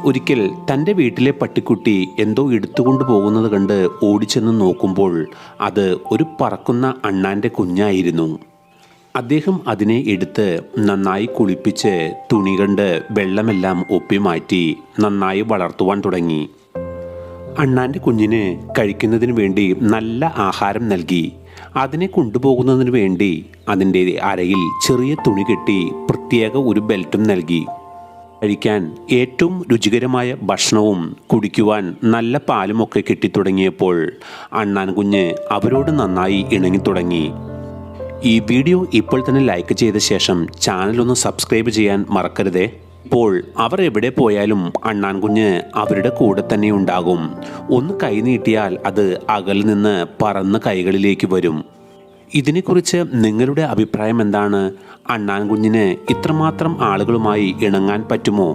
ഒരിക്കൽ തൻ്റെ വീട്ടിലെ പട്ടിക്കുട്ടി എന്തോ എടുത്തുകൊണ്ടു പോകുന്നത് കണ്ട് ഓടിച്ചെന്ന് നോക്കുമ്പോൾ അത് ഒരു പറക്കുന്ന അണ്ണാൻ്റെ കുഞ്ഞായിരുന്നു. അദ്ദേഹം അതിനെ എടുത്ത് നന്നായി കുളിപ്പിച്ച് തുണി കൊണ്ട് വെള്ളമെല്ലാം ഒപ്പി മാറ്റി നന്നായി വളർത്തുവാൻ തുടങ്ങി. അണ്ണാൻ്റെ കുഞ്ഞിന് കഴിക്കുന്നതിന് വേണ്ടി നല്ല ആഹാരം നൽകി. അതിനെ കൊണ്ടുപോകുന്നതിന് വേണ്ടി അതിൻ്റെ അരയിൽ ചെറിയ തുണി കെട്ടി പ്രത്യേക ഒരു ബെൽറ്റും നൽകി. കഴിക്കാൻ ഏറ്റവും രുചികരമായ ഭക്ഷണവും കുടിക്കുവാൻ നല്ല പാലുമൊക്കെ കിട്ടിത്തുടങ്ങിയപ്പോൾ അണ്ണാൻ കുഞ്ഞ് അവരോട് നന്നായി ഇണങ്ങിത്തുടങ്ങി. ഈ വീഡിയോ ഇപ്പോൾ തന്നെ ലൈക്ക് ചെയ്ത ശേഷം ചാനലൊന്ന് സബ്സ്ക്രൈബ് ചെയ്യാൻ മറക്കരുതേ. ഇപ്പോൾ അവർ എവിടെ പോയാലും അണ്ണാൻ കുഞ്ഞ് അവരുടെ കൂടെ തന്നെ ഉണ്ടാകും. ഒന്ന് കൈ നീട്ടിയാൽ അത് അകലിൽ നിന്ന് പറന്ന് കൈകളിലേക്ക് വരും. ഇതിനെക്കുറിച്ച് നിങ്ങളുടെ അഭിപ്രായം എന്താണ്? അണ്ണാൻ കുഞ്ഞിന് ഇത്രമാത്രം ആളുകളുമായി ഇണങ്ങാൻ പറ്റുമോ?